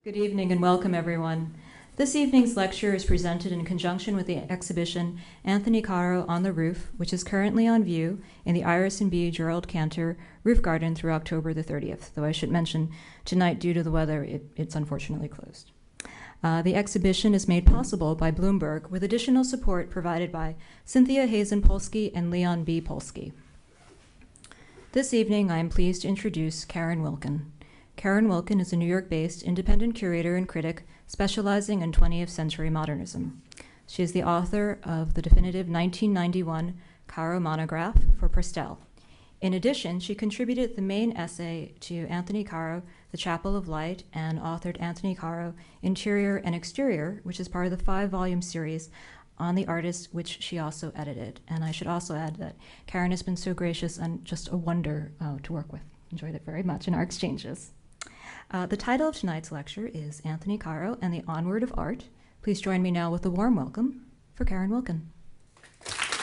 Good evening and welcome, everyone. This evening's lecture is presented in conjunction with the exhibition Anthony Caro on the Roof, which is currently on view in the Iris and B. Gerald Cantor Roof Garden through October the 30th, though I should mention tonight, due to the weather, it's unfortunately closed. The exhibition is made possible by Bloomberg with additional support provided by Cynthia, Hazen, Polsky, and Leon B. Polsky. This evening, I am pleased to introduce Karin Wilkin. Karin Wilkin is a New York-based independent curator and critic specializing in 20th century modernism. She is the author of the definitive 1991 Caro monograph for Prestel. In addition, she contributed the main essay to Anthony Caro, The Chapel of Light, and authored Anthony Caro, Interior and Exterior, which is part of the 5-volume series on the artist, which she also edited. And I should also add that Karin has been so gracious and just a wonder to work with. Enjoyed it very much in our exchanges. The title of tonight's lecture is Anthony Caro and the Onward of Art. Please join me now with a warm welcome for Karin Wilkin. Thank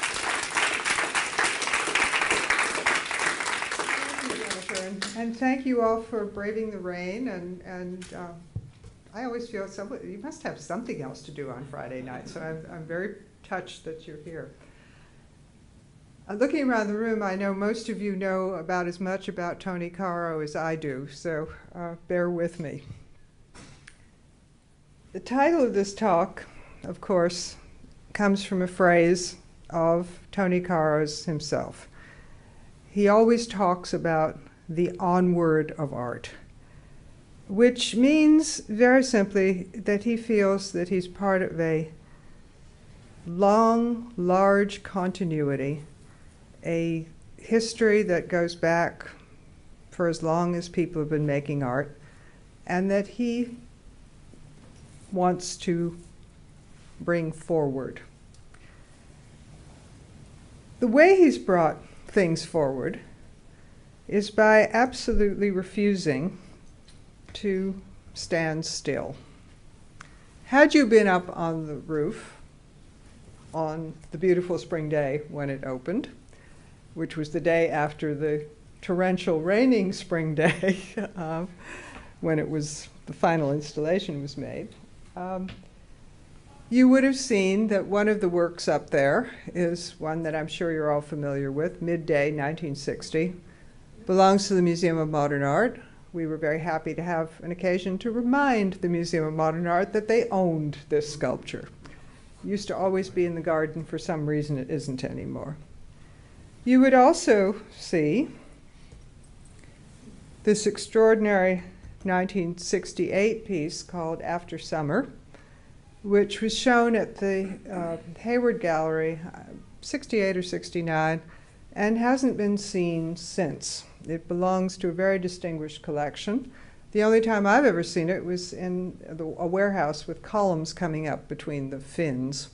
you, Jennifer, and thank you all for braving the rain. And I always feel you must have something else to do on Friday night, so I'm very touched that you're here. Looking around the room, I know most of you know about as much about Tony Caro as I do, so bear with me. The title of this talk, of course, comes from a phrase of Tony Caro's himself. He always talks about the onward of art, which means very simply that he feels that he's part of a long, large continuity, a history that goes back for as long as people have been making art, and that he wants to bring forward. The way he's brought things forward is by absolutely refusing to stand still. Had you been up on the roof on the beautiful spring day when it opened, which was the day after the torrential raining spring day when the final installation was made, you would have seen that one of the works up there is one that I'm sure you're all familiar with, Midday, 1960, belongs to the Museum of Modern Art. We were very happy to have an occasion to remind the Museum of Modern Art that they owned this sculpture. It used to always be in the garden. For some reason, it isn't anymore. You would also see this extraordinary 1968 piece called After Summer, which was shown at the Hayward Gallery, 68 or 69, and hasn't been seen since. It belongs to a very distinguished collection. The only time I've ever seen it was in a warehouse with columns coming up between the fins,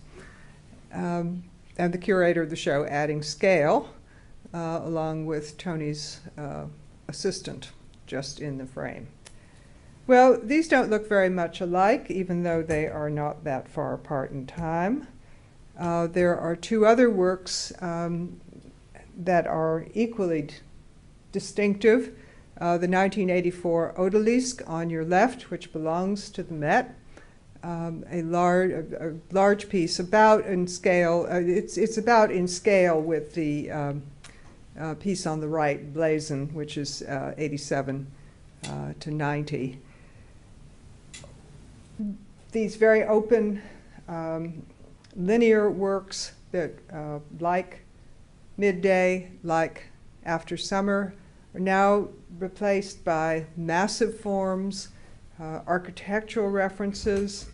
and the curator of the show adding scale, along with Tony's assistant just in the frame. Well, these don't look very much alike, even though they are not that far apart in time. There are two other works that are equally distinctive. The 1984 Odalisque on your left, which belongs to the Met, a large piece about in scale. It's about in scale with the piece on the right, Blazon, which is 87 to 90. These very open, linear works that, like Midday, like After Summer, are now replaced by massive forms, architectural references,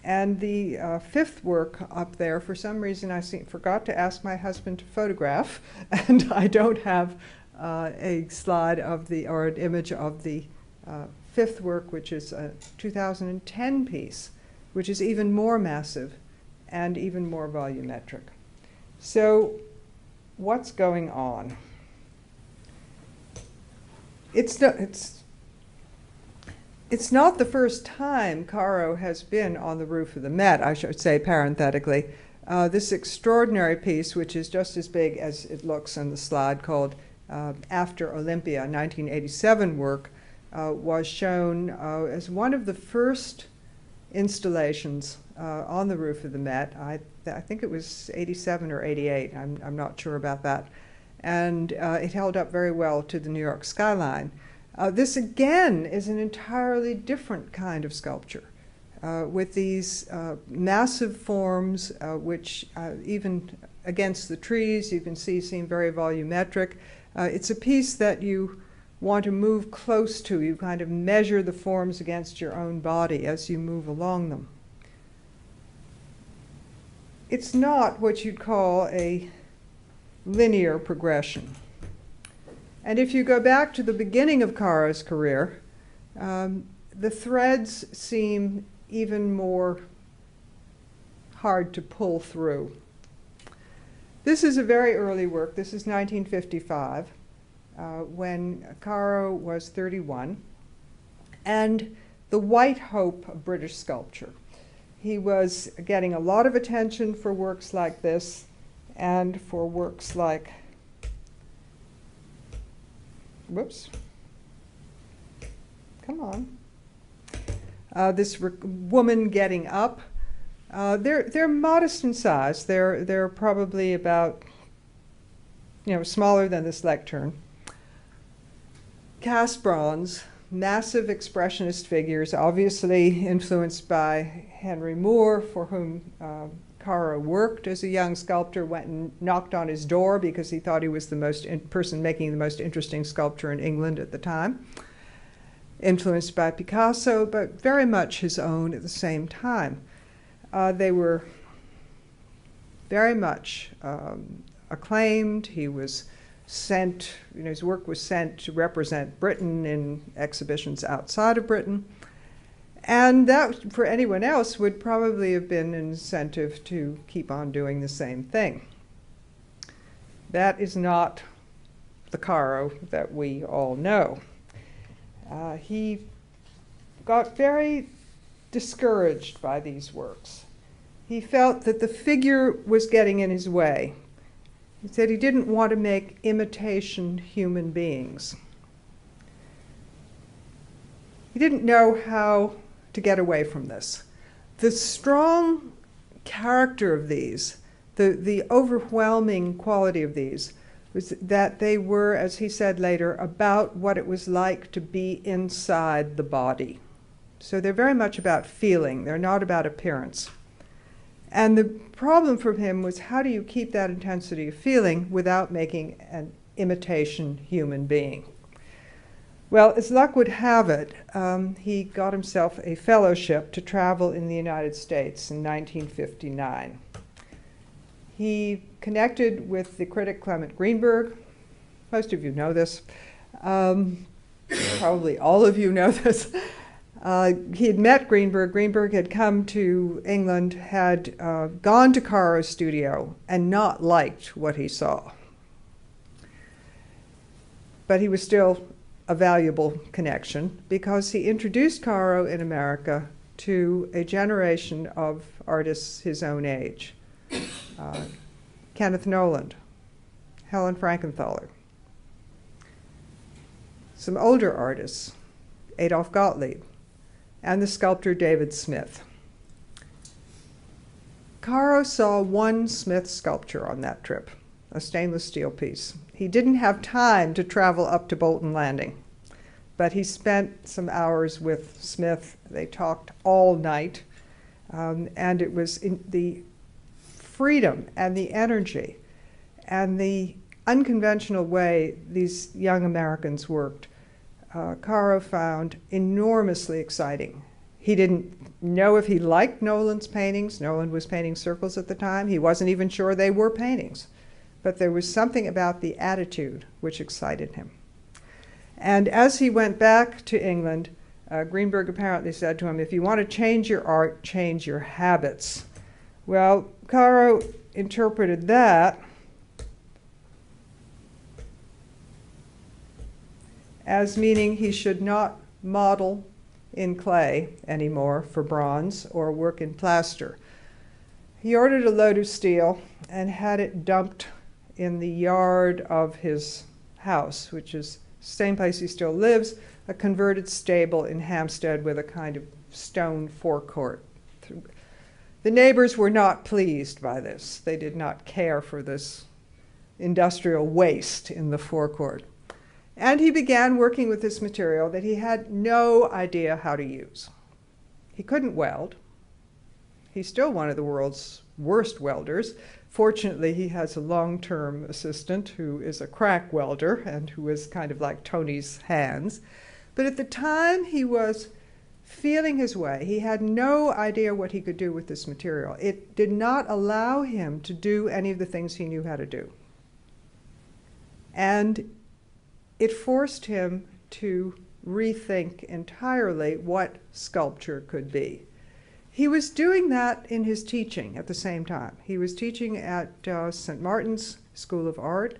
and the fifth work up there, for some reason I forgot to ask my husband to photograph, and I don't have a slide of or an image of the fifth work, which is a 2010 piece, which is even more massive and even more volumetric. So what's going on? It's not the first time Caro has been on the roof of the Met, I should say parenthetically. This extraordinary piece, which is just as big as it looks on the slide, called After Olympia, 1987 work, was shown as one of the first installations on the roof of the Met. I think it was 87 or 88. I'm not sure about that. And it held up very well to the New York skyline. This, again, is an entirely different kind of sculpture with these massive forms which even against the trees you can see seem very volumetric. It's a piece that you want to move close to. You kind of measure the forms against your own body as you move along them. It's not what you'd call a linear progression. And if you go back to the beginning of Caro's career, the threads seem even more hard to pull through. This is a very early work. This is 1955, when Caro was 31, and the white hope of British sculpture. He was getting a lot of attention for works like this and for works like, whoops, come on, this woman getting up. They're modest in size. They're probably about, smaller than this lectern. Cast bronze, massive expressionist figures, obviously influenced by Henry Moore, for whom Caro worked as a young sculptor, went and knocked on his door because he thought he was the person making the most interesting sculpture in England at the time. Influenced by Picasso, but very much his own at the same time. They were very much acclaimed. He was sent, his work was sent to represent Britain in exhibitions outside of Britain. And that, for anyone else, would probably have been an incentive to keep on doing the same thing. That is not the Caro that we all know. He got very discouraged by these works. He felt that the figure was getting in his way. He said he didn't want to make imitation human beings. He didn't know how to get away from this. The strong character of these, the overwhelming quality of these, was that they were, as he said later, about what it was like to be inside the body. So they're very much about feeling. They're not about appearance. And the problem for him was, how do you keep that intensity of feeling without making an imitation human being? Well, as luck would have it, he got himself a fellowship to travel in the United States in 1959. He connected with the critic Clement Greenberg. Most of you know this. Probably all of you know this. He had met Greenberg. Greenberg had come to England, had gone to Caro's studio, and not liked what he saw. But he was still a valuable connection because he introduced Caro in America to a generation of artists his own age. Kenneth Noland, Helen Frankenthaler, some older artists, Adolf Gottlieb, and the sculptor David Smith. Caro saw one Smith sculpture on that trip, a stainless steel piece. He didn't have time to travel up to Bolton Landing, but he spent some hours with Smith. They talked all night, and it was in the freedom and the energy and the unconventional way these young Americans worked, Caro found enormously exciting. He didn't know if he liked Noland's paintings. Noland was painting circles at the time. He wasn't even sure they were paintings. But there was something about the attitude which excited him. And as he went back to England, Greenberg apparently said to him, if you want to change your art, change your habits. Well, Caro interpreted that as meaning he should not model in clay anymore for bronze or work in plaster. He ordered a load of steel and had it dumped in the yard of his house, which is same place he still lives, a converted stable in Hampstead with a kind of stone forecourt. The neighbors were not pleased by this. They did not care for this industrial waste in the forecourt. And he began working with this material that he had no idea how to use. He couldn't weld. He's still one of the world's worst welders. Fortunately, he has a long-term assistant who is a crack welder and who is kind of like Tony's hands. But at the time he was feeling his way, he had no idea what he could do with this material. It did not allow him to do any of the things he knew how to do. And it forced him to rethink entirely what sculpture could be. He was doing that in his teaching at the same time. He was teaching at St. Martin's School of Art,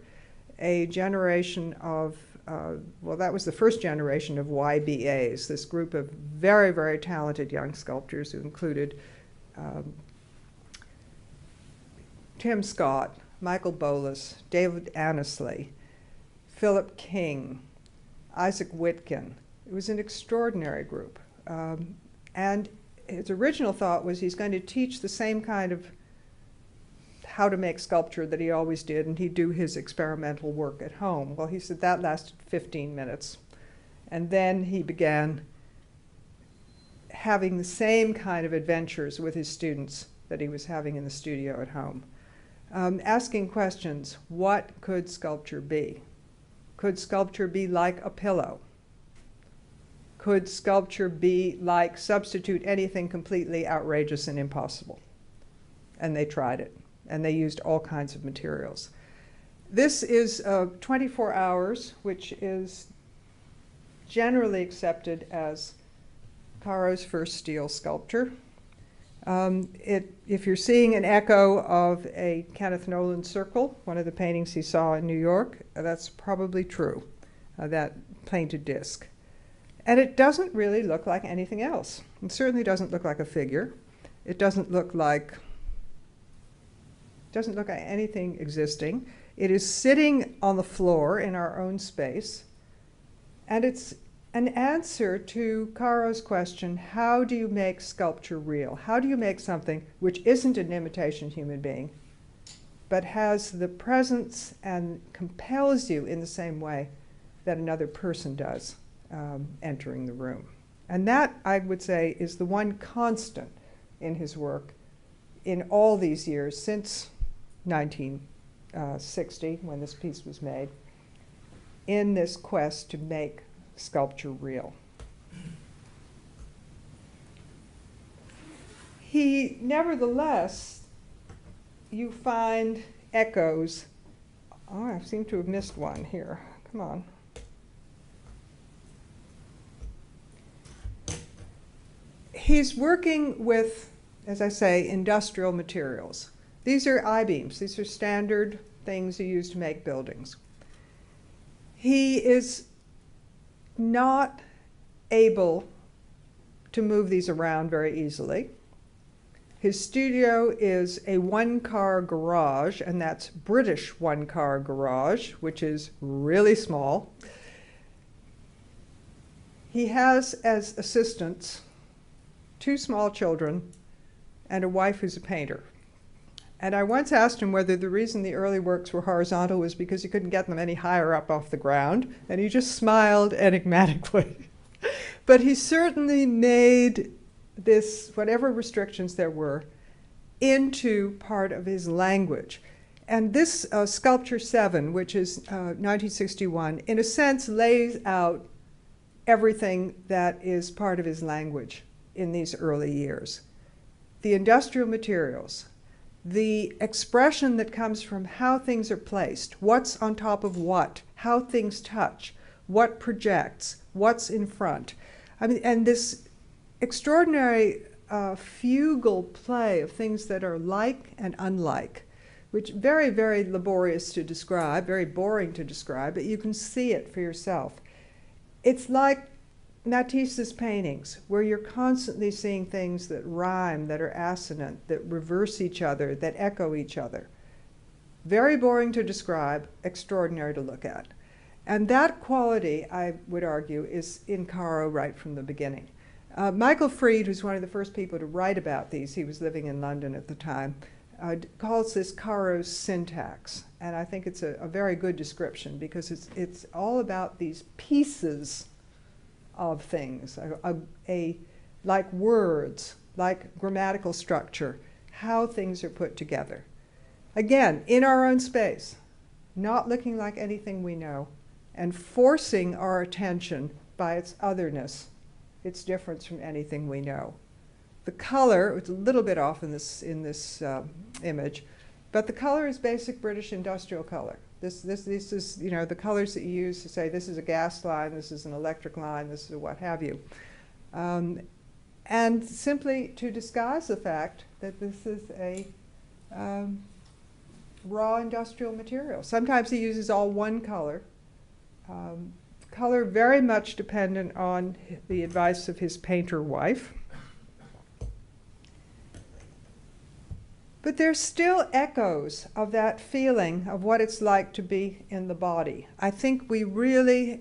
a generation of, well, that was the first generation of YBAs, this group of very, very talented young sculptors who included Tim Scott, Michael Bolas, David Annesley, Philip King, Isaac Witkin. It was an extraordinary group. And his original thought was he's going to teach the same kind of how to make sculpture that he always did, and he'd do his experimental work at home. Well, he said that lasted 15 minutes. And then he began having the same kind of adventures with his students that he was having in the studio at home. Asking questions, what could sculpture be? Could sculpture be like a pillow? Could sculpture be like substitute anything completely outrageous and impossible? And they tried it, and they used all kinds of materials. This is 24 hours, which is generally accepted as Caro's first steel sculpture. If you're seeing an echo of a Kenneth Nolan circle, one of the paintings he saw in New York, that's probably true, that painted disc. And it doesn't really look like anything else. It certainly doesn't look like a figure. It doesn't look like anything existing. It is sitting on the floor in our own space. And it's an answer to Caro's question, how do you make sculpture real? How do you make something which isn't an imitation human being, but has the presence and compels you in the same way that another person does entering the room? And that, I would say, is the one constant in his work in all these years since 1960, when this piece was made, in this quest to make sculpture real. He, nevertheless, you find echoes. Oh, I seem to have missed one here. Come on. He's working with, as I say, industrial materials. These are I-beams. These are standard things you use to make buildings. He is not able to move these around very easily. His studio is a one-car garage, and that's British one-car garage, which is really small. He has as assistants 2 small children and a wife who's a painter. And I once asked him whether the reason the early works were horizontal was because he couldn't get them any higher up off the ground, and he just smiled enigmatically. But he certainly made this, whatever restrictions there were, into part of his language. And this Sculpture 7, which is 1961, in a sense lays out everything that is part of his language in these early years. The industrial materials, the expression that comes from how things are placed, what's on top of what, how things touch, what projects, what's in front. I mean, and this extraordinary fugal play of things that are like and unlike, which very, very laborious to describe, very boring to describe, but you can see it for yourself. It's like Matisse's paintings, where you're constantly seeing things that rhyme, that are assonant, that reverse each other, that echo each other. Very boring to describe, extraordinary to look at. And that quality, I would argue, is in Caro right from the beginning. Michael Fried, who's one of the first people to write about these, he was living in London at the time, calls this Caro's syntax. And I think it's a very good description because it's all about these pieces of things, like words, like grammatical structure, how things are put together. Again, in our own space, not looking like anything we know, and forcing our attention by its otherness, its difference from anything we know. The color, it's a little bit off in this image, but the color is basic British industrial color. This is, you know, the colors that you use to say this is a gas line, this is an electric line, this is a what have you. And simply to disguise the fact that this is a raw industrial material. Sometimes he uses all one color. Color very much dependent on the advice of his painter wife. But there's still echoes of that feeling of what it's like to be in the body. I think we really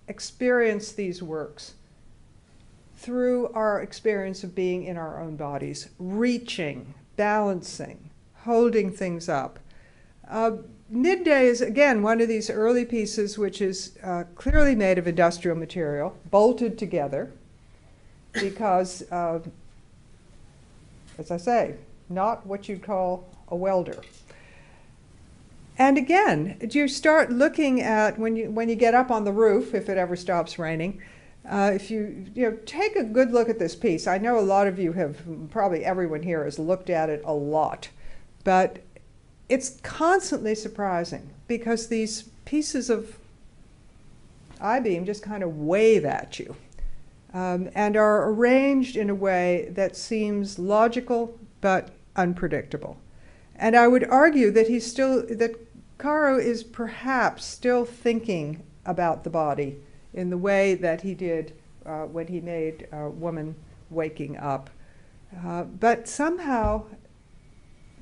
experience these works through our experience of being in our own bodies, reaching, balancing, holding things up. Midday is, again, one of these early pieces which is clearly made of industrial material, bolted together, because, as I say, not what you'd call a welder. And again, you start looking at, when you get up on the roof, if it ever stops raining, if you take a good look at this piece. I know a lot of you have, probably everyone here has looked at it a lot, but it's constantly surprising because these pieces of I-beam just kind of wave at you and are arranged in a way that seems logical but unpredictable. And I would argue that that Caro is perhaps still thinking about the body in the way that he did when he made Woman Waking Up. But somehow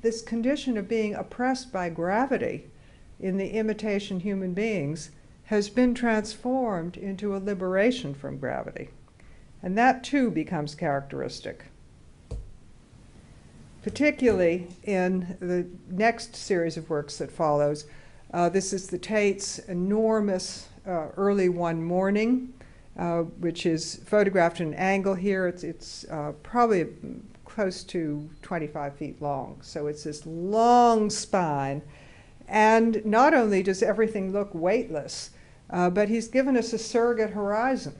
this condition of being oppressed by gravity in the imitation human beings has been transformed into a liberation from gravity. And that too becomes characteristic. Particularly in the next series of works that follows. This is the Tate's enormous early one morning, which is photographed at an angle here. It's probably close to 25 feet long. So it's this long spine. And not only does everything look weightless, but he's given us a surrogate horizon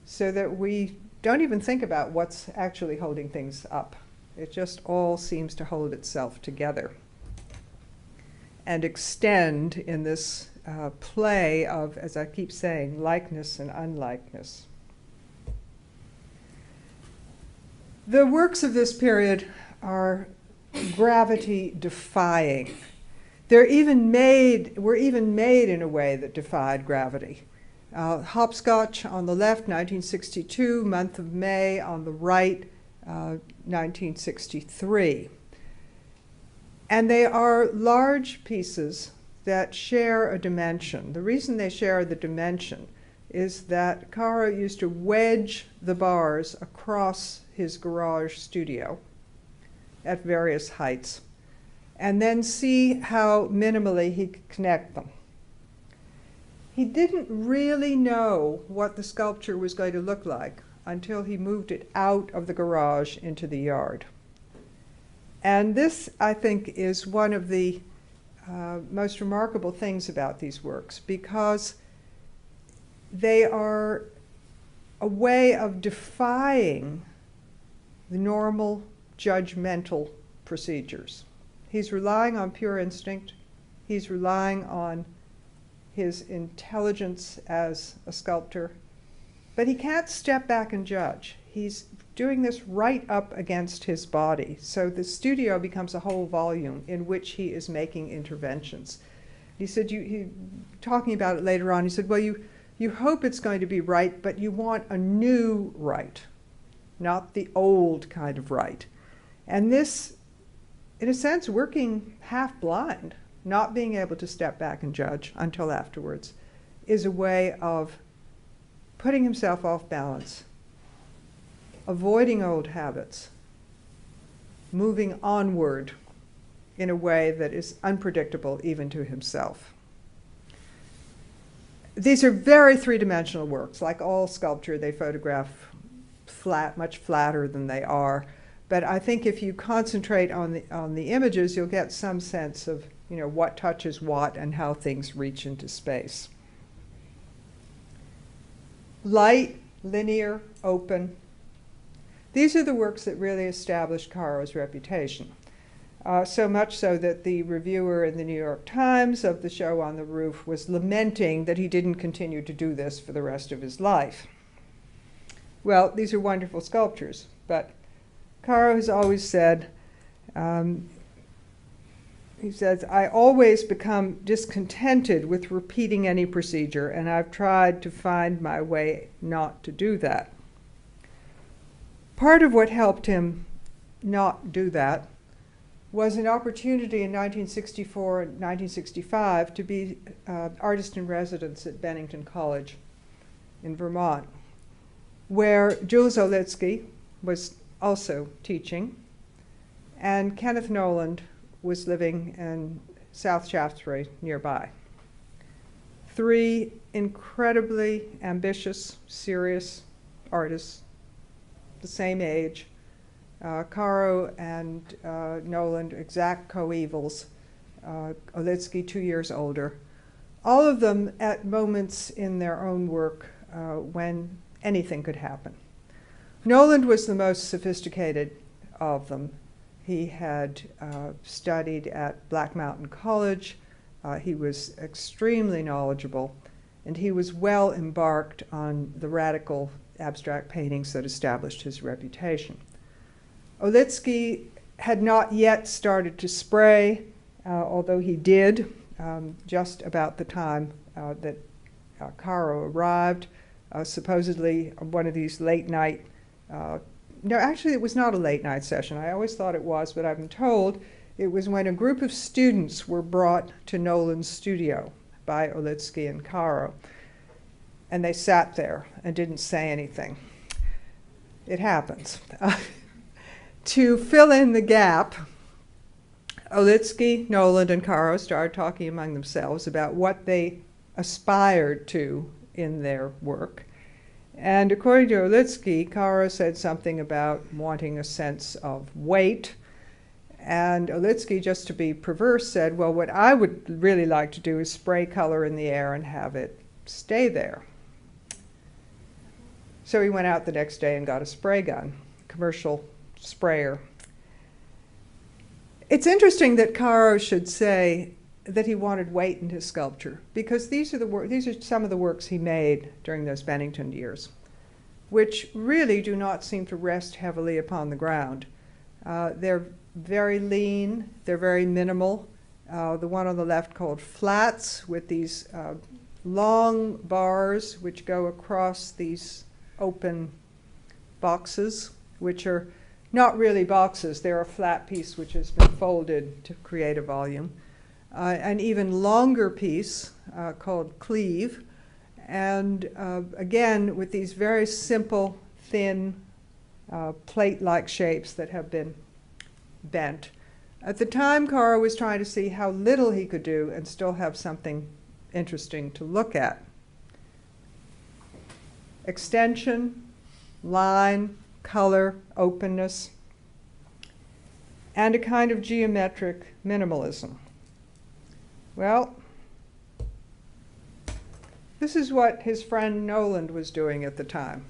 so that we don't even think about what's actually holding things up. It just all seems to hold itself together and extend in this play of, as I keep saying, likeness and unlikeness. The works of this period are gravity-defying. Were even made in a way that defied gravity. Hopscotch on the left, 1962, Month of May on the right, 1963. And they are large pieces that share a dimension. The reason they share the dimension is that Caro used to wedge the bars across his garage studio at various heights and then see how minimally he could connect them. He didn't really know what the sculpture was going to look like until he moved it out of the garage into the yard. And this, I think, is one of the most remarkable things about these works, because they are a way of defying the normal judgmental procedures. He's relying on pure instinct. He's relying on his intelligence as a sculptor. But he can't step back and judge. He's doing this right up against his body. So the studio becomes a whole volume in which he is making interventions. He said, talking about it later on, he said, well, you hope it's going to be right, but you want a new right, not the old kind of right. And this, in a sense, working half blind, not being able to step back and judge until afterwards, is a way of putting himself off balance, avoiding old habits, moving onward in a way that is unpredictable even to himself. These are very three-dimensional works. Like all sculpture, they photograph flat, much flatter than they are. But I think if you concentrate on the images, you'll get some sense of, you know, what touches what and how things reach into space. Light, linear, open. These are the works that really established Caro's reputation. So much so that the reviewer in the New York Times of the show on the roof was lamenting that he didn't continue to do this for the rest of his life. Well, these are wonderful sculptures, but Caro has always said, he says, I always become discontented with repeating any procedure, and I've tried to find my way not to do that. Part of what helped him not do that was an opportunity in 1964 and 1965 to be artist in residence at Bennington College in Vermont, where Jules Olitsky was also teaching, and Kenneth Noland was living in South Shaftesbury nearby. Three incredibly ambitious, serious artists, the same age. Caro and Noland, exact coevals. Olitsky 2 years older. All of them at moments in their own work when anything could happen. Noland was the most sophisticated of them. He had studied at Black Mountain College. He was extremely knowledgeable, and he was well embarked on the radical abstract paintings that established his reputation. Olitsky had not yet started to spray, although he did just about the time that Caro arrived. Supposedly one of these late night, no, actually it was not a late night session. I always thought it was, but I've been told it was when a group of students were brought to Noland's studio by Olitsky and Caro. And they sat there and didn't say anything. It happens. To fill in the gap, Olitsky, Noland, and Caro started talking among themselves about what they aspired to in their work. And according to Olitsky, Caro said something about wanting a sense of weight. And Olitsky, just to be perverse, said, well, what I would really like to do is spray color in the air and have it stay there. So he went out the next day and got a spray gun, commercial sprayer. It's interesting that Caro should say that he wanted weight in his sculpture, because these are some of the works he made during those Bennington years, which really do not seem to rest heavily upon the ground. They're very lean, they're very minimal. The one on the left called Flats, with these long bars which go across these open boxes, which are not really boxes. They're a flat piece which has been folded to create a volume. An even longer piece called Cleave, and again with these very simple, thin, plate-like shapes that have been bent. At the time, Caro was trying to see how little he could do and still have something interesting to look at. Extension, line, color, openness, and a kind of geometric minimalism. Well, this is what his friend Noland was doing at the time.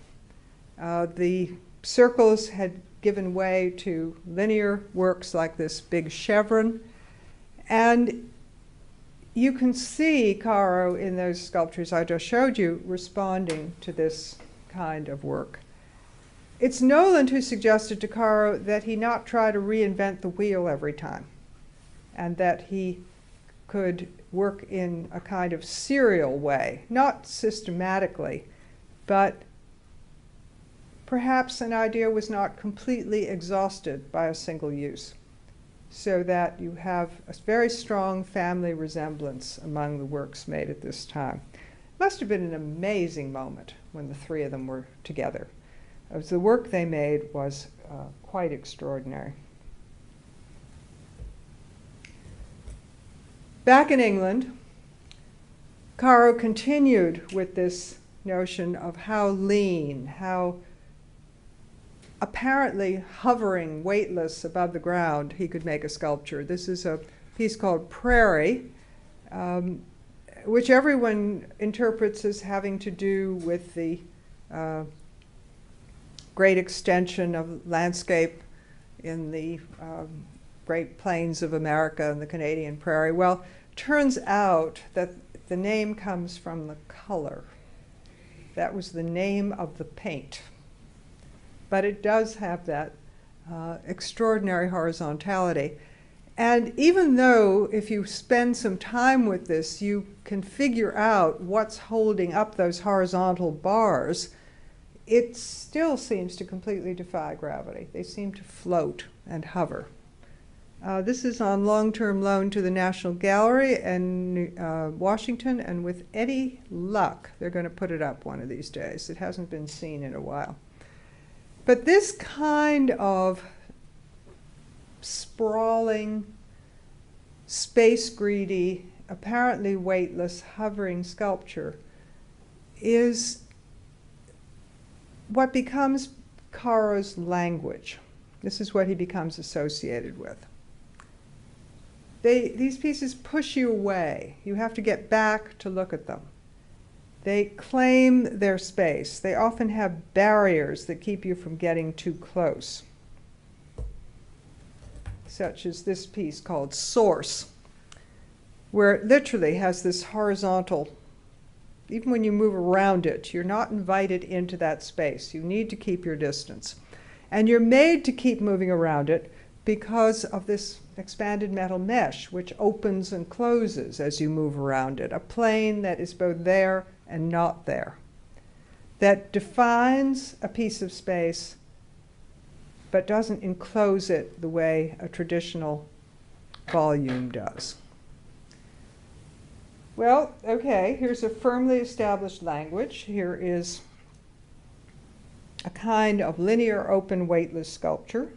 The circles had given way to linear works like this big chevron, and you can see Caro in those sculptures I just showed you responding to this kind of work. It's Noland who suggested to Caro that he not try to reinvent the wheel every time, and that he could work in a kind of serial way, not systematically, but perhaps an idea was not completely exhausted by a single use, so that you have a very strong family resemblance among the works made at this time. Must have been an amazing moment when the three of them were together. The work they made was quite extraordinary. Back in England, Caro continued with this notion of how lean, how apparently hovering, weightless above the ground, he could make a sculpture. This is a piece called Prairie, which everyone interprets as having to do with the great extension of landscape in the Great Plains of America and the Canadian Prairie. Well, turns out that the name comes from the color. That was the name of the paint. But it does have that extraordinary horizontality. And even though if you spend some time with this, you can figure out what's holding up those horizontal bars, it still seems to completely defy gravity. They seem to float and hover. This is on long-term loan to the National Gallery in Washington, and with any luck, they're going to put it up one of these days. It hasn't been seen in a while. But this kind of sprawling, space-greedy, apparently weightless, hovering sculpture is what becomes Caro's language. This is what he becomes associated with. These pieces push you away. You have to get back to look at them. They claim their space. They often have barriers that keep you from getting too close, such as this piece called Source, where it literally has this horizontal, even when you move around it, you're not invited into that space. You need to keep your distance. And you're made to keep moving around it because of this expanded metal mesh, which opens and closes as you move around it, a plane that is both there and not there, that defines a piece of space but doesn't enclose it the way a traditional volume does. Well, okay, here's a firmly established language. Here is a kind of linear, open, weightless sculpture.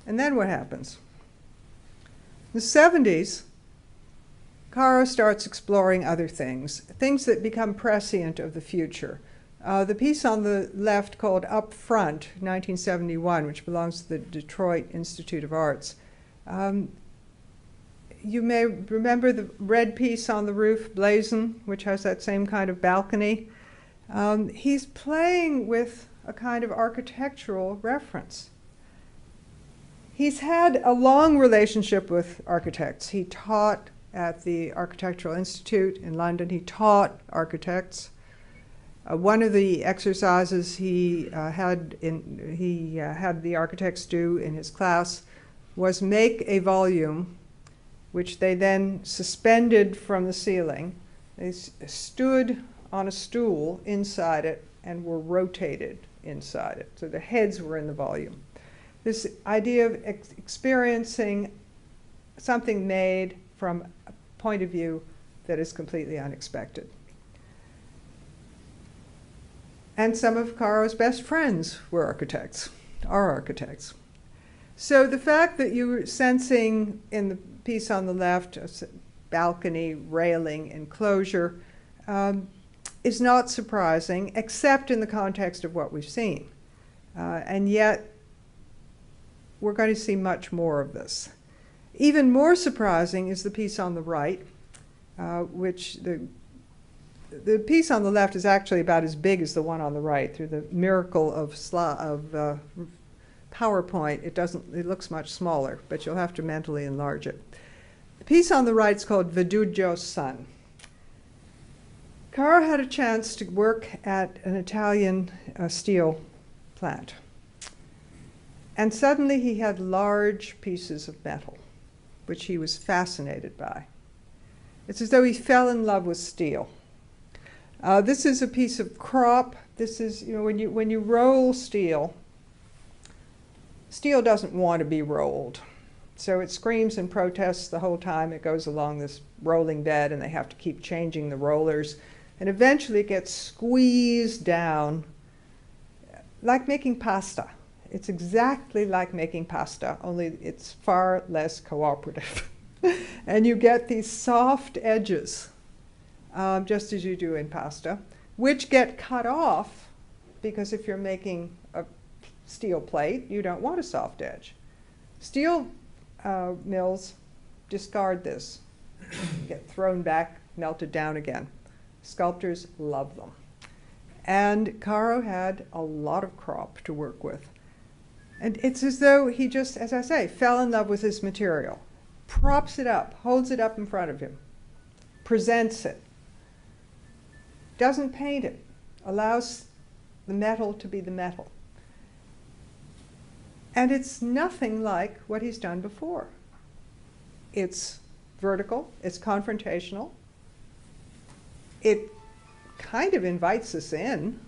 And then what happens? In the 70s, Caro starts exploring other things, things that become prescient of the future. The piece on the left called Up Front, 1971, which belongs to the Detroit Institute of Arts. You may remember the red piece on the roof, Blazon, which has that same kind of balcony. He's playing with a kind of architectural reference. He's had a long relationship with architects. He taught at the Architectural Institute in London. He taught architects. One of the exercises he had the architects do in his class was make a volume, which they then suspended from the ceiling. They stood on a stool inside it and were rotated inside it. So the heads were in the volume. This idea of experiencing something made from a point of view that is completely unexpected. And some of Caro's best friends were architects, are architects. So the fact that you were sensing in the piece on the left a balcony, railing, enclosure is not surprising, except in the context of what we've seen. And yet, we're going to see much more of this. Even more surprising is the piece on the right, which the piece on the left is actually about as big as the one on the right. Through the miracle of PowerPoint, it looks much smaller, but you'll have to mentally enlarge it. The piece on the right is called Veduggio's Sun. Caro had a chance to work at an Italian steel plant. And suddenly he had large pieces of metal, which he was fascinated by. It's as though he fell in love with steel. This is a piece of crop. This is, when you roll steel, steel doesn't want to be rolled. So it screams and protests the whole time it goes along this rolling bed, and they have to keep changing the rollers. And eventually it gets squeezed down like making pasta. It's exactly like making pasta, only it's far less cooperative. And you get these soft edges, just as you do in pasta, which get cut off because if you're making a steel plate, you don't want a soft edge. Steel mills discard this, get thrown back, melted down again. Sculptors love them. And Caro had a lot of crop to work with. And it's as though he just, as I say, fell in love with his material, props it up, holds it up in front of him, presents it, doesn't paint it, allows the metal to be the metal. And it's nothing like what he's done before. It's vertical, it's confrontational, it kind of invites us in.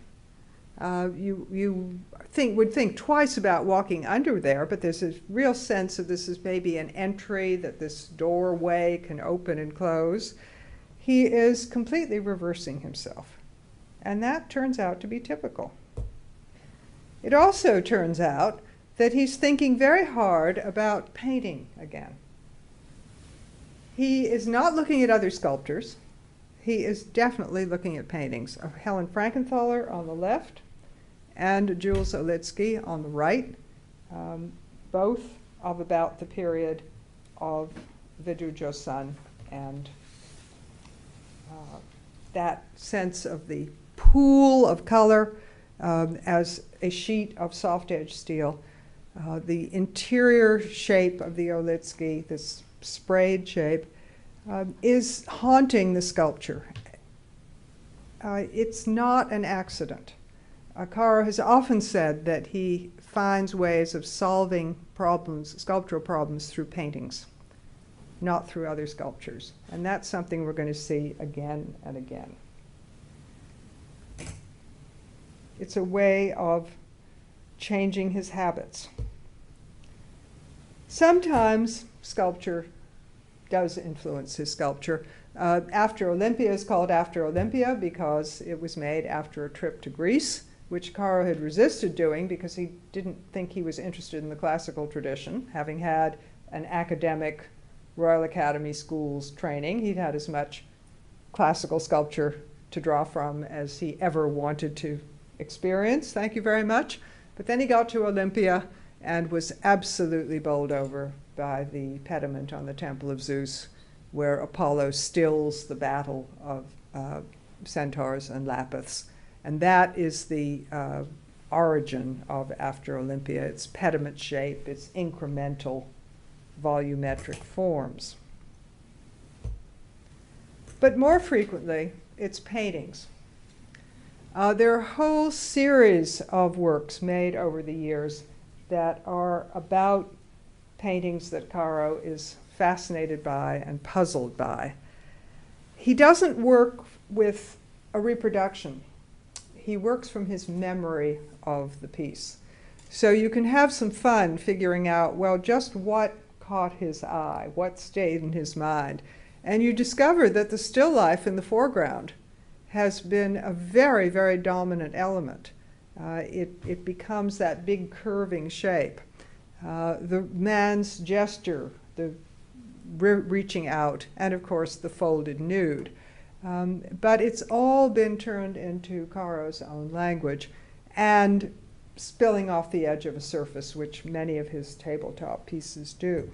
You would think twice about walking under there, but there's a real sense of this is maybe an entry, that this doorway can open and close. He is completely reversing himself, and that turns out to be typical. It also turns out that he's thinking very hard about painting again. He is not looking at other sculptors. He is definitely looking at paintings of Helen Frankenthaler on the left and Jules Olitsky on the right, both of about the period of Verdugo-san, and that sense of the pool of color as a sheet of soft-edge steel. The interior shape of the Olitsky, this sprayed shape, is haunting the sculpture. It's not an accident. Caro has often said that he finds ways of solving problems, sculptural problems, through paintings, not through other sculptures. And that's something we're going to see again and again. It's a way of changing his habits. Sometimes sculpture does influence his sculpture. After Olympia is called After Olympia because it was made after a trip to Greece, which Caro had resisted doing because he didn't think he was interested in the classical tradition. Having had an academic Royal Academy schools training, he'd had as much classical sculpture to draw from as he ever wanted to experience. Thank you very much. But then he got to Olympia and was absolutely bowled over by the pediment on the Temple of Zeus, where Apollo stills the battle of centaurs and lapiths. And that is the origin of After Olympia, its pediment shape, its incremental volumetric forms. But more frequently, it's paintings. There are a whole series of works made over the years that are about paintings that Caro is fascinated by and puzzled by. He doesn't work with a reproduction. He works from his memory of the piece. So you can have some fun figuring out, well, just what caught his eye, what stayed in his mind. And you discover that the still life in the foreground has been a very, very dominant element. It becomes that big curving shape. The man's gesture, the reaching out, and of course the folded nude. But it's all been turned into Caro's own language and spilling off the edge of a surface, which many of his tabletop pieces do.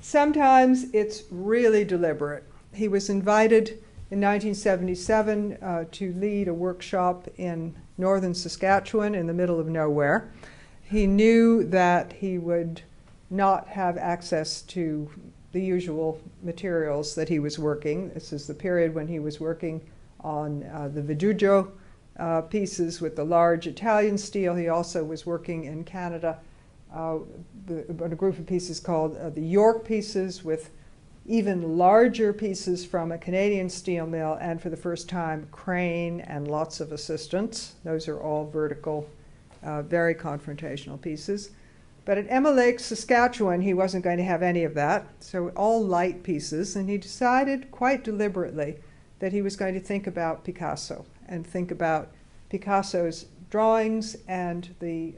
Sometimes it's really deliberate. He was invited in 1977 to lead a workshop in northern Saskatchewan in the middle of nowhere. He knew that he would not have access to the usual materials that he was working. This is the period when he was working on the Verdugo pieces with the large Italian steel. He also was working in Canada on a group of pieces called the York pieces, with even larger pieces from a Canadian steel mill, and for the first time, crane and lots of assistants. Those are all vertical, very confrontational pieces. But at Emma Lake, Saskatchewan, he wasn't going to have any of that, so all light pieces, and he decided quite deliberately that he was going to think about Picasso and think about Picasso's drawings and the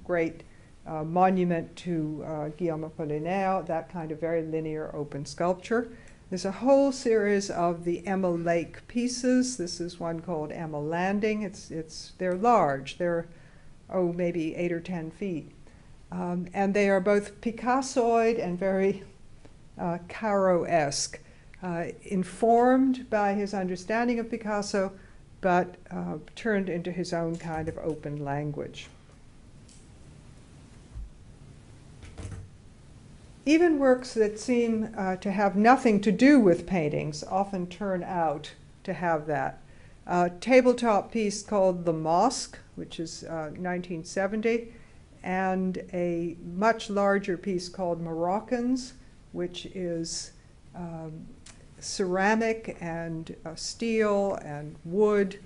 great monument to Guillaume Apollinaire, that kind of very linear open sculpture. There's a whole series of the Emma Lake pieces. This is one called Emma Landing. They're large. They're, maybe 8 or 10 feet. And they are both Picassoid and very Caro-esque, informed by his understanding of Picasso, but turned into his own kind of open language. Even works that seem to have nothing to do with paintings often turn out to have that. A tabletop piece called The Mosque, which is 1970, and a much larger piece called Moroccans, which is ceramic and steel and wood,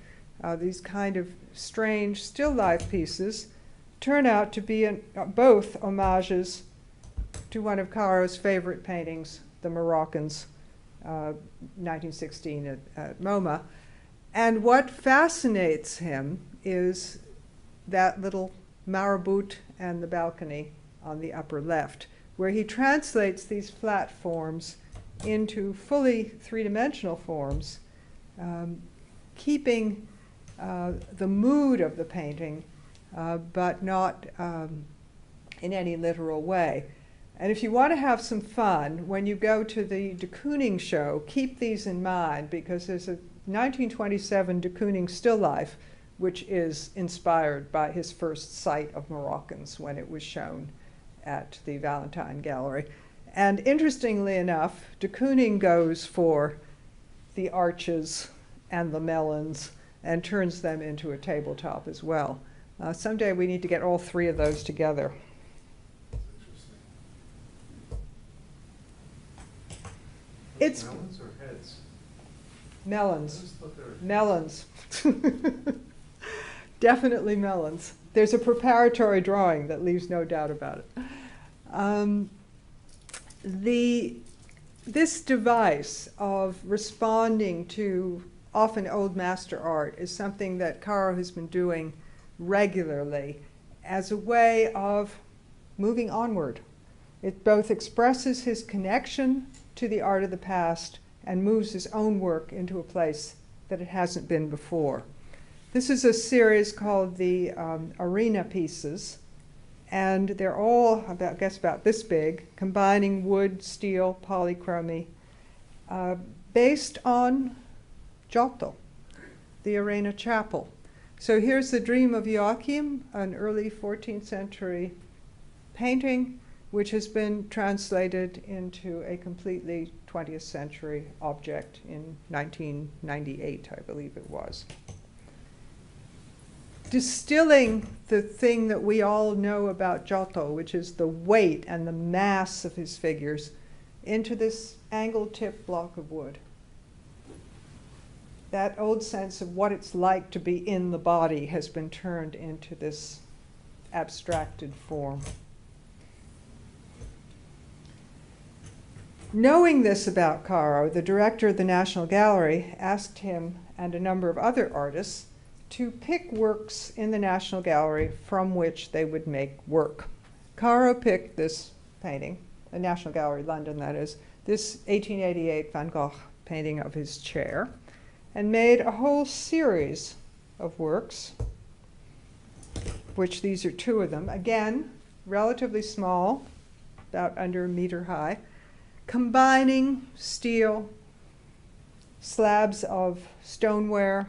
these kind of strange still life pieces, turn out to be both homages to one of Caro's favorite paintings, the Moroccans, 1916 at Moma. And what fascinates him is that little marabouts and the balcony on the upper left, where he translates these flat forms into fully three-dimensional forms, keeping the mood of the painting, but not in any literal way. And if you want to have some fun, when you go to the de Kooning show, keep these in mind, because there's a 1927 de Kooning still life, which is inspired by his first sight of Moroccans when it was shown at the Valentine Gallery. And interestingly enough, de Kooning goes for the arches and the melons and turns them into a tabletop as well. Someday we need to get all three of those together. It's melons or heads? Melons. Melons. Definitely melons. There's a preparatory drawing that leaves no doubt about it. This device of responding to often old master art is something that Caro has been doing regularly as a way of moving onward. It both expresses his connection to the art of the past and moves his own work into a place that it hasn't been before. This is a series called the Arena Pieces, and they're all, I guess, about this big, combining wood, steel, polychromy, based on Giotto, the Arena Chapel. So here's the Dream of Joachim, an early 14th century painting, which has been translated into a completely 20th century object in 1998, I believe it was. Distilling the thing that we all know about Giotto, which is the weight and the mass of his figures, into this angle-tipped block of wood. That old sense of what it's like to be in the body has been turned into this abstracted form. Knowing this about Caro, the director of the National Gallery asked him and a number of other artists to pick works in the National Gallery from which they would make work. Caro picked this painting, the National Gallery, London, that is, this 1888 Van Gogh painting of his chair, and made a whole series of works, which these are two of them. Again, relatively small, about under a meter high, combining steel, slabs of stoneware.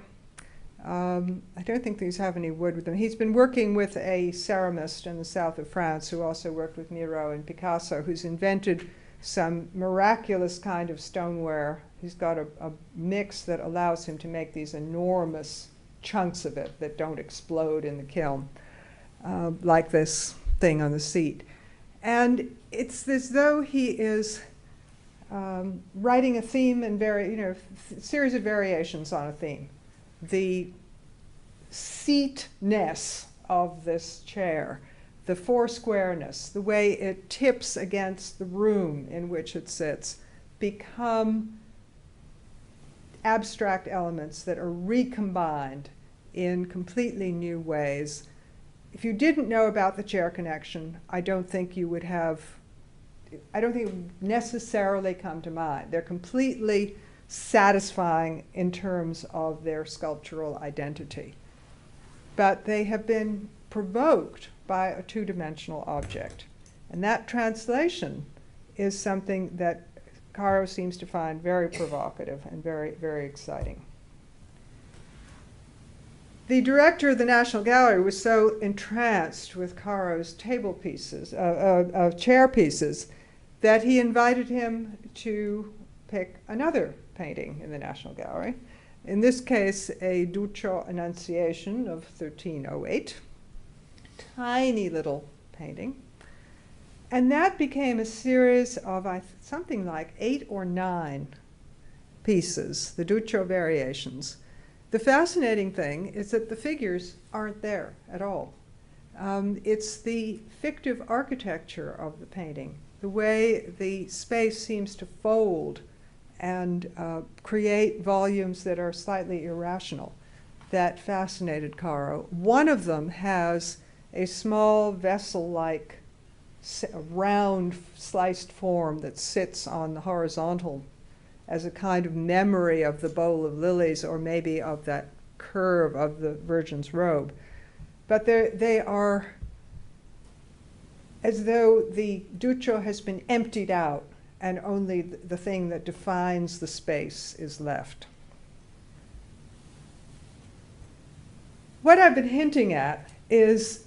I don't think these have any wood with them. He's been working with a ceramist in the south of France who also worked with Miro and Picasso, who's invented some miraculous kind of stoneware. He's got a mix that allows him to make these enormous chunks of it that don't explode in the kiln, like this thing on the seat. And it's as though he is writing a theme and series of variations on a theme. The seatness of this chair, the four-squareness, the way it tips against the room in which it sits, become abstract elements that are recombined in completely new ways. If you didn't know about the chair connection, I don't think it would necessarily come to mind. They're completely satisfying in terms of their sculptural identity. But they have been provoked by a two-dimensional object. And that translation is something that Caro seems to find very provocative and very, very exciting. The director of the National Gallery was so entranced with Caro's table pieces, chair pieces, that he invited him to pick another painting in the National Gallery. In this case, a Duccio Annunciation of 1308, tiny little painting. And that became a series of something like 8 or 9 pieces, the Duccio variations. The fascinating thing is that the figures aren't there at all. It's the fictive architecture of the painting, the way the space seems to fold and create volumes that are slightly irrational, that fascinated Caro. One of them has a small vessel-like round sliced form that sits on the horizontal as a kind of memory of the bowl of lilies, or maybe of that curve of the Virgin's robe. But they are as though the Duccio has been emptied out and only the thing that defines the space is left. What I've been hinting at is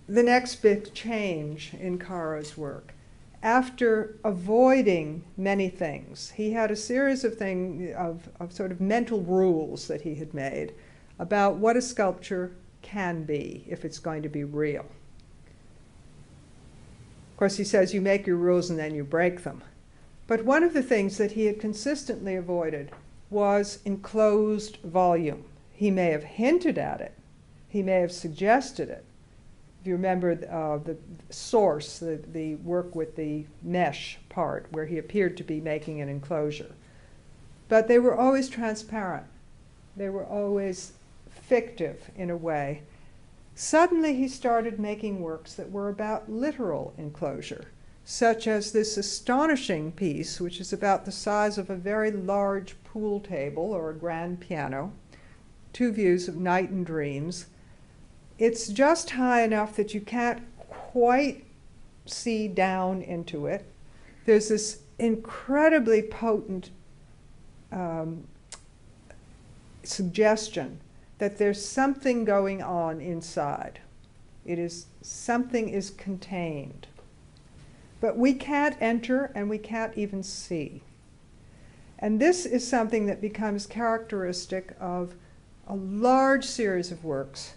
the next big change in Caro's work. After avoiding many things, he had a series of sort of mental rules that he had made about what a sculpture can be if it's going to be real. Of course, he says you make your rules and then you break them. But one of the things that he had consistently avoided was enclosed volume. He may have hinted at it. He may have suggested it. If you remember the source, the work with the mesh part, where he appeared to be making an enclosure. But they were always transparent. They were always fictive in a way. Suddenly he started making works that were about literal enclosure, such as this astonishing piece, which is about the size of a very large pool table or a grand piano, 2 views of Night and Dreams. It's just high enough that you can't quite see down into it. There's this incredibly potent suggestion that there's something going on inside. Something is contained. But we can't enter and we can't even see. And this is something that becomes characteristic of a large series of works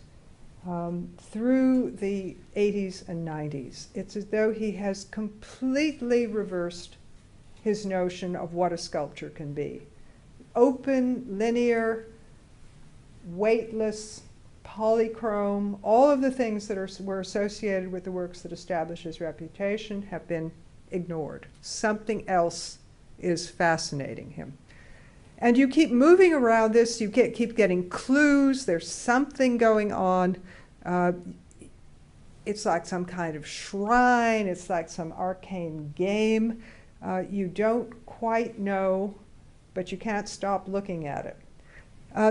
through the 80s and 90s. It's as though he has completely reversed his notion of what a sculpture can be. Open, linear, weightless, polychrome, all of the things that were associated with the works that establish his reputation have been ignored. Something else is fascinating him. And you keep moving around this, you keep getting clues, there's something going on. It's like some kind of shrine, it's like some arcane game. You don't quite know, but you can't stop looking at it.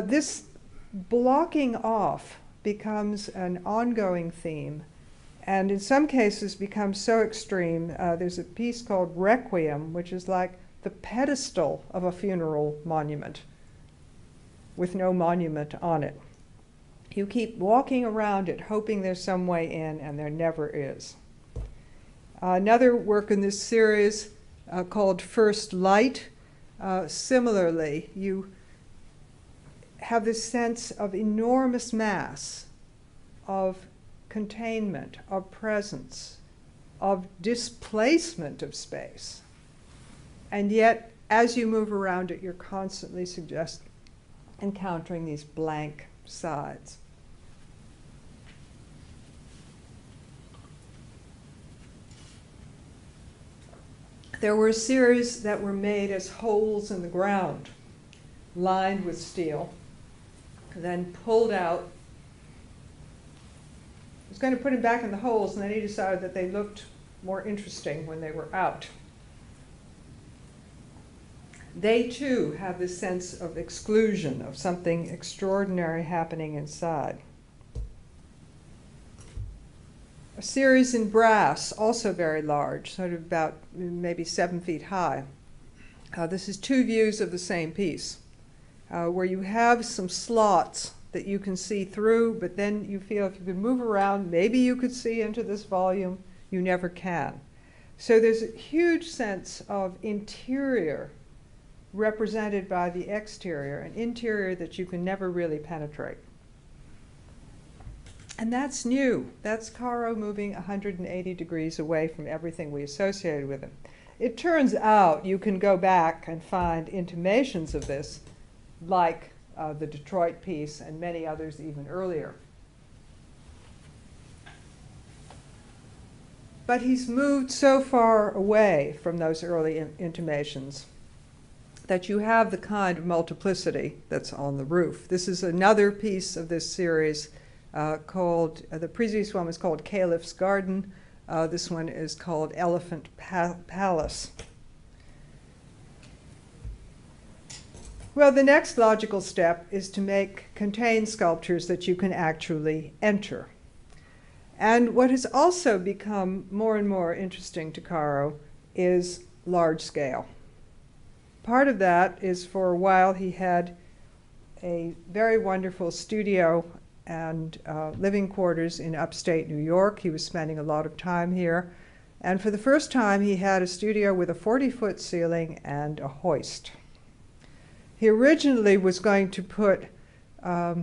This blocking off becomes an ongoing theme, and in some cases becomes so extreme. There's a piece called Requiem, which is like the pedestal of a funeral monument with no monument on it. You keep walking around it, hoping there's some way in, and there never is. Another work in this series called First Light, similarly, you have this sense of enormous mass, of containment, of presence, of displacement of space. And yet, as you move around it, you're constantly encountering these blank sides. There were a series that were made as holes in the ground, lined with steel, then pulled out. He was going to put them back in the holes, and then he decided that they looked more interesting when they were out. They too have this sense of exclusion, of something extraordinary happening inside. A series in brass, also very large, sort of about maybe 7 feet high. This is two views of the same piece, where you have some slots that you can see through, but then you feel if you could move around, maybe you could see into this volume. You never can. So there's a huge sense of interior represented by the exterior, an interior that you can never really penetrate. And that's new. That's Caro moving 180 degrees away from everything we associated with him. It turns out you can go back and find intimations of this, like the Detroit piece and many others even earlier. But he's moved so far away from those early intimations that you have the kind of multiplicity that's on the roof. This is another piece of this series called, the previous one was called Caliph's Garden. This one is called Elephant Palace. Well, the next logical step is to contain sculptures that you can actually enter. And what has also become more and more interesting to Caro is large scale. Part of that is for a while he had a very wonderful studio and living quarters in upstate New York. He was spending a lot of time here. And for the first time, he had a studio with a 40-foot ceiling and a hoist. He originally was going to put a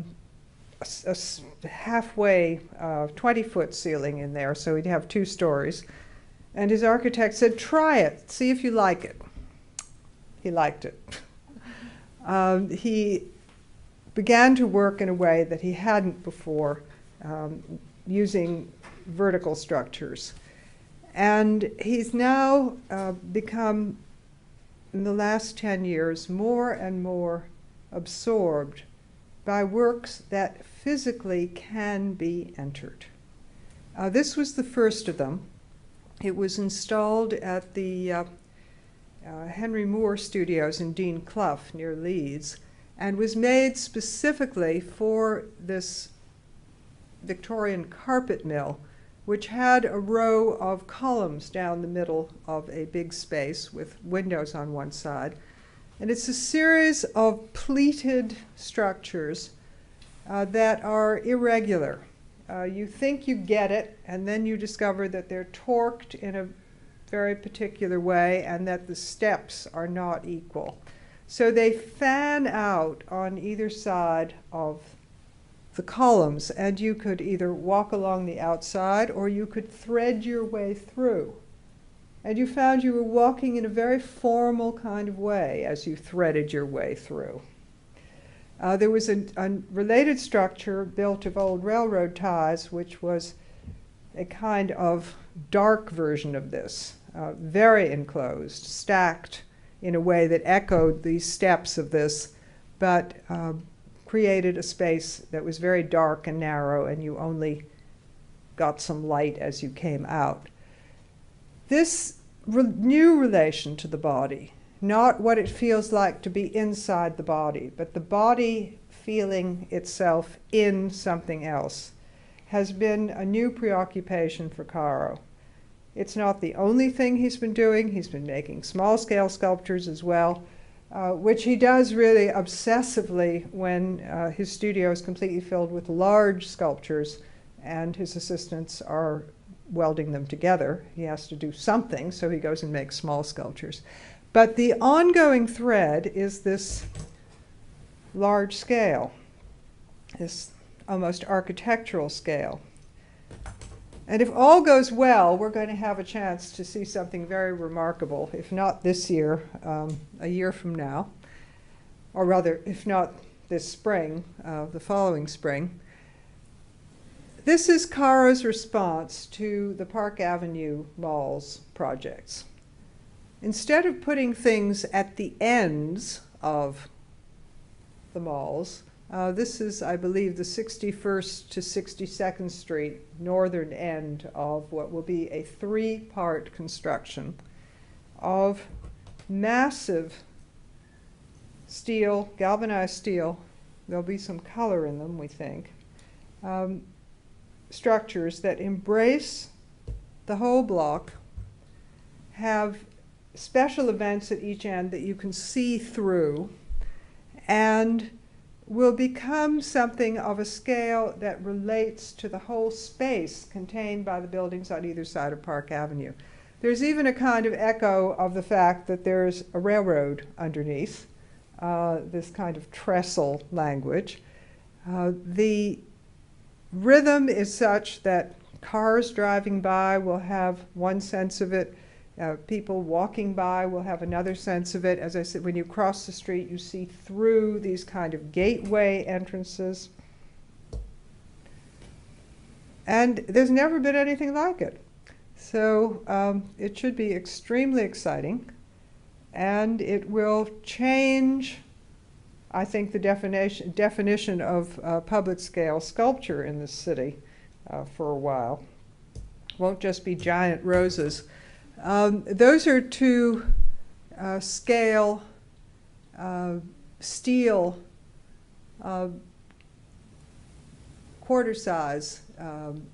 halfway 20-foot ceiling in there, so he'd have 2 stories. And his architect said, try it, see if you like it. He liked it. He began to work in a way that he hadn't before, using vertical structures. And he's now become, in the last 10 years, more and more absorbed by works that physically can be entered. This was the first of them. It was installed at the Henry Moore Studios in Dean Clough near Leeds, and was made specifically for this Victorian carpet mill, which had a row of columns down the middle of a big space with windows on one side. And it's a series of pleated structures that are irregular. You think you get it, and then you discover that they're torqued in a very particular way and that the steps are not equal. So they fan out on either side of the columns, and you could either walk along the outside or you could thread your way through. And you found you were walking in a very formal kind of way as you threaded your way through. There was a related structure built of old railroad ties, which was a kind of dark version of this, very enclosed, stacked in a way that echoed the steps of this, but created a space that was very dark and narrow, and you only got some light as you came out. This new relation to the body, not what it feels like to be inside the body, but the body feeling itself in something else, has been a new preoccupation for Caro. It's not the only thing he's been doing. He's been making small-scale sculptures as well, which he does really obsessively when his studio is completely filled with large sculptures and his assistants are welding them together. He has to do something, so he goes and makes small sculptures. But the ongoing thread is this large scale, this almost architectural scale. And if all goes well, we're going to have a chance to see something very remarkable, if not this year, a year from now, or rather, if not this spring, the following spring. This is Caro's response to the Park Avenue Mall's projects. instead of putting things at the ends of the malls, this is, I believe, the 61st to 62nd Street northern end of what will be a three-part construction of massive steel, galvanized steel. There'll be some color in them, we think. Structures that embrace the whole block, have special events at each end that you can see through, and will become something of a scale that relates to the whole space contained by the buildings on either side of Park Avenue. There's even a kind of echo of the fact that there's a railroad underneath, this kind of trestle language. The rhythm is such that cars driving by will have one sense of it. People walking by will have another sense of it. As I said, when you cross the street, you see through these kind of gateway entrances. And there's never been anything like it. So it should be extremely exciting. And it will change, I think, the definition of public scale sculpture in this city for a while. Won't just be giant roses. Those are two scale steel quarter size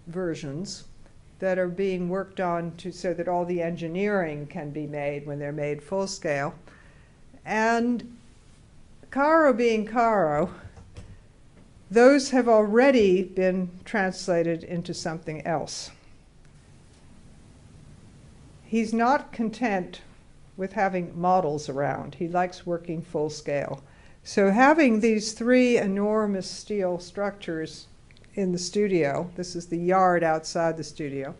versions that are being worked on so that all the engineering can be made when they're made full scale. And Caro being Caro, those have already been translated into something else. He's not content with having models around. He likes working full scale. So having these three enormous steel structures in the studio, this is the yard outside the studio,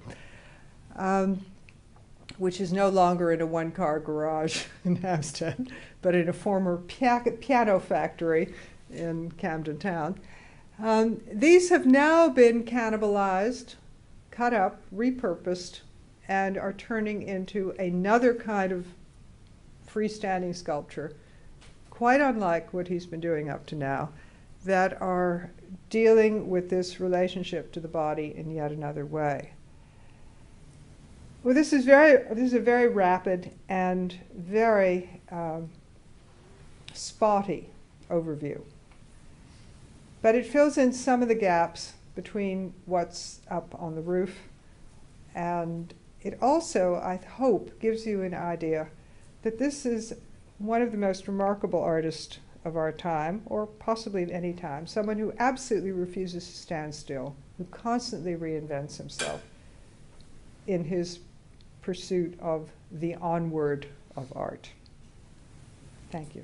which is no longer in a one-car garage in Hampstead, but in a former piano factory in Camden Town. These have now been cannibalized, cut up, repurposed, and are turning into another kind of freestanding sculpture, quite unlike what he's been doing up to now, that are dealing with this relationship to the body in yet another way. Well, this is a very rapid and very spotty overview. But it fills in some of the gaps between what's up on the roof, and it also, I hope, gives you an idea that this is one of the most remarkable artists of our time, or possibly of any time, someone who absolutely refuses to stand still, who constantly reinvents himself in his pursuit of the onward of art. Thank you.